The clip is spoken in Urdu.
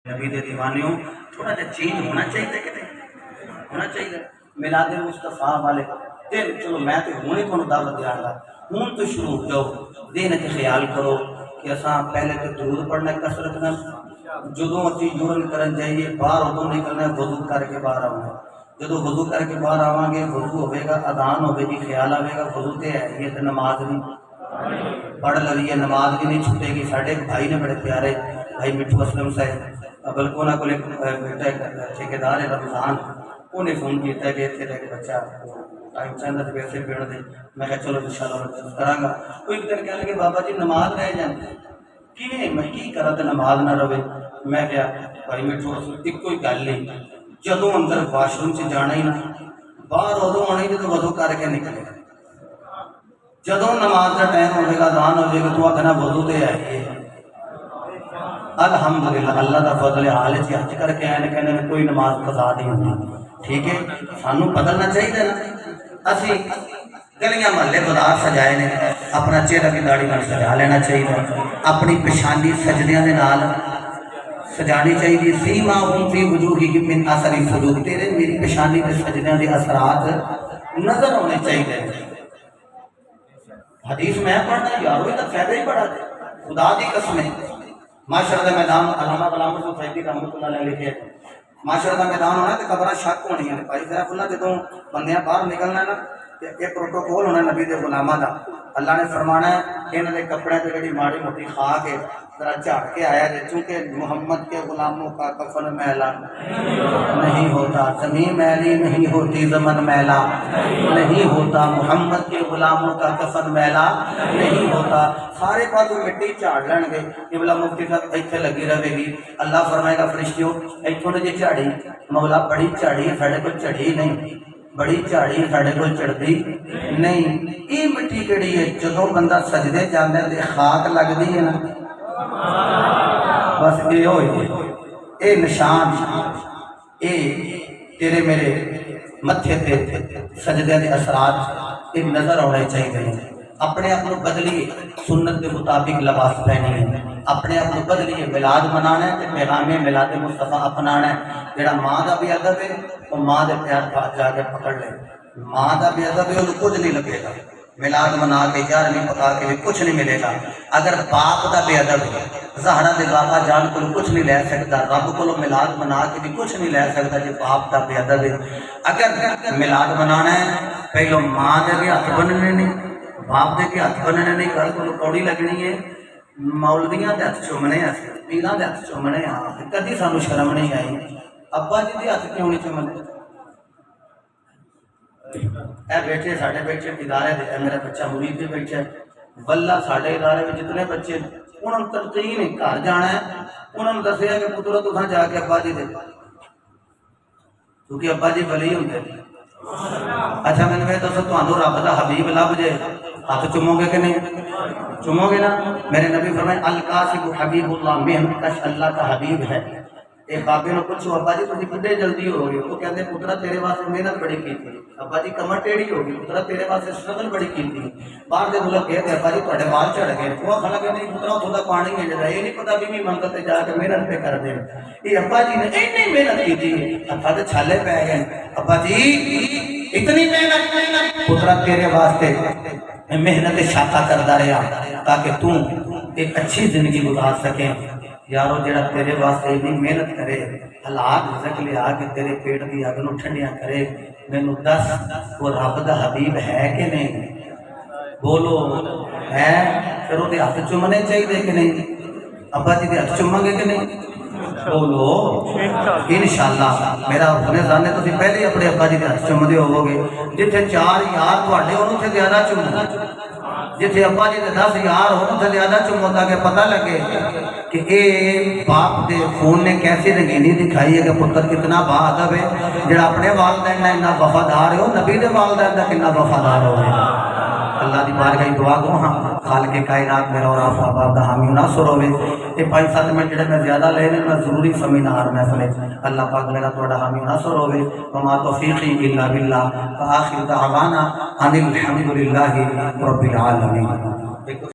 نبی دے دیوانیوں تھوڑا جا چینج ہونا چاہیے کہ نہیں ہونا چاہیے میلاد مصطفیٰ والے دن چلو میں تو ہوں ہی تھوڑا دعوت دیا گا ہوں تو شروع ہو جاؤ دن کے خیال کرو کہ اساں پہلے تو درود پڑھنا کثرت نہ جدوں اسی یورن کرن جائیے باہر ادوں نہیں کرنا وضو کر کے باہر آؤں جدوں وضو کر کے باہر آواں گے وضو ہوئے گا اذان ہوئے گی خیال آئے گا وضو تے ہے یہ تو نماز نہیں پڑھ لگی نماز بھی نہیں چھوٹے گی ساڈے بھائی نے بڑے پیارے بھائی مٹھو اسلم صاحب بلکہ انہوں کو بیٹا ٹھیکیدار ہے رمضان انہیں فون کیا کہ اتنے رہ کے بچہ ٹائم چاہتا تو پیسے پیڑ دے میں کہا چلو انشاءاللہ کراں گا کوئی ایک دن کہنے لگے بابا جی نماز رہ جاتی کیویں میں کی کرا تو نماز نہ رہے میں کہا بھائی مٹھو ایک کوئی گل نہیں جدوں اندر واش روم سے جانا ہی نہ باہر ادوں آنا ہی تو وضو کر کے نکلے جدوں نماز کا ٹائم ہوئے گا اذان ہو جائے گا تو آخنا وضو تے ہے الحمدللہ اللہ دا فضل حال ہے حج کر کے آئے کہنے میں کوئی نماز قضا نہیں ہوتی ٹھیک ہے سانو بدلنا چاہیے نا اسی گلیاں محلے بازار سجائے نے اپنا چہرہ کی داڑھی نال سجا لینا چاہیے اپنی پیشانی سجدیاں دے نال سجانی چاہیے سیماہم فی وجوہہم من اثر السجود تیرے میری پیشانی تے سجدیاں دے اثرات نظر ہونے چاہیے حدیث میں پڑھنا یارو یہ تو فائدہ ہی بڑا دے خدا دی قسمیں معاشرہ دا میدان علامہ غلام حسین صاحب رحمۃ اللہ علیہ لکھے معاشرہ دا میدان ہونا تے قبراں شک ہونی ہے بھائی صاحب اللہ جدوں بندیاں باہر نکلنا ہے نا تے ایک پروٹوکول ہونا نبی دے غلاماں دا اللہ نے فرمانا ہے انہاں دے کپڑے تے جڑی ماڑی موٹی خاک ہے ذرا جھاڑ کے آیا ہے چونکہ محمد کے غلاموں کا کفن میلا نہیں ہوتا زمین میلی نہیں ہوتی زمن میلا نہیں ہوتا محمد کے غلاموں کا کفن میلا نہیں ہوتا سارے پاس مٹی جھاڑ لین گے قبلہ مفتی صاحب ایتھے لگی رہے گی اللہ فرمائے گا فرشتیوں ایتھوں نے جی جھاڑی مولا بڑی جھاڑی ہے ساڈے کول چڑھی نہیں بڑی جھاڑی ساڈے کول چڑھدی نہیں یہ مٹی کیڑی ہے جدوں بندہ سجدے جاندا ہے تے خاک لگدی ہے نا بس یہ ہوئی اے نشان اے تیرے میرے متھے تے سجدے دے اثرات ایک نظر ہونے چاہیے اپنے آپ کو بدلی سنت کے مطابق لباس پہنی ہے اپنے آپ کو بدلی میلاد منانا ہے پیغام میلاد مصطفیٰ اپنانا ہے جڑا ماں دا بھی ادب ہے وہ ماں دے پیار پاس جا کے پکڑ لے ماں دا بھی ادب ہے انہوں کچھ نہیں لگے گا میلاد منا کے یار نہیں پکا کے بھی کچھ نہیں ملے گا اگر باپ دا بے ادب ہے زہرا دے بابا جان کو کچھ نہیں لے سکتا رب کو میلاد منا کے بھی کچھ نہیں لے سکتا جی باپ دا بے ادب ہے اگر میلاد منانا ہے پہلو ماں دے بھی ہاتھ بننے نہیں باپ دے بھی ہاتھ بننے نہیں گل کو کوڑی لگنی ہے مولویاں دے ہاتھ چومنے ہیں پیراں دے ہاتھ چومنے ہیں کدی سانو شرم نہیں آئی ابا جی دے ہاتھ کیوں نہیں چومنے اے بیٹھے ساڈے بیٹھے ادارے دے میرا بچہ مرید دے بیٹھے واللہ ساڈے ادارے میں جتنے بچے انہوں نے تلقین ہے گھر جانا ہے انہوں نے دسیا کہ پترو تساں جا کے ابا جی دے کیونکہ ابا جی ولی ہوندے اچھا میں نے دسو تانوں رب دا حبیب لب جے ہاتھ چومو گے کہ نہیں چومو گے نا میرے نبی فرمائے القاسم حبیب اللہ محنت کش اللہ کا حبیب ہے ایک بابے نے پوچھو ابا جی تسی کڈے جلدی ہو گئے وہ کہتے پترا تیرے واسطے محنت بڑی کیتی ابا جی کمر ٹیڑھی ہو گئی پترا تیرے واسطے سٹرگل بڑی کیتی باہر دے ملک گئے ابا جی تواڈے وال چڑھ گئے وہ کھلا کہ نہیں پترا اتوں دا پانی ہے جڑا یہ نہیں پتا بھی منگل تے جا کے محنت پہ کر دے یہ ابا جی نے اتنی محنت کیتی ہتھاں تے چھالے پے گئے ابا جی اتنی محنت پترا تیرے واسطے محنت شاخا کرتا رہا تاکہ تو ایک اچھی زندگی گزار سکیں یارو جڑا تیرے واسطے اتنی محنت کرے حالات رزق لے آ کے تیرے پیٹ کی اگ نوں ٹھنڈیاں کرے مینوں دس وہ رب دا حبیب ہے کہ نہیں بولو ہے پھر وہ ہاتھ چومنے چاہیے کہ نہیں ابا جی دے ہاتھ چومیں گے کہ نہیں بولو انشاءاللہ میرا اپنے جانے تو پہلے اپنے ابا جی کے ہاتھ چومدے ہوو گے جتھے 4 یار تواڈے انہوں سے زیادہ چومو جتھے ابا جی کے 10 یار انہوں سے زیادہ چومو تاکہ پتہ لگے کہ اے باپ دے خون نے کیسی رنگینی دکھائی ہے کہ پتر کتنا با ادب ہے جڑا اپنے والدین اتنا وفادار ہو نبی دے والدین دا کتنا وفادار ہو اللہ دی بارگاہ دعا گو ہاں خالق کائنات میرا اور آپ آباد دا حامی ناصر ہوئے یہ 5-7 منٹ جڑے میں زیادہ لے لیں میں ضروری سمینار محفل اللہ پاک میرا تھوڑا حامی ناصر ہوئے وما توفیقی الا باللہ فآخر دعوانا ان الحمدللہ رب العالمین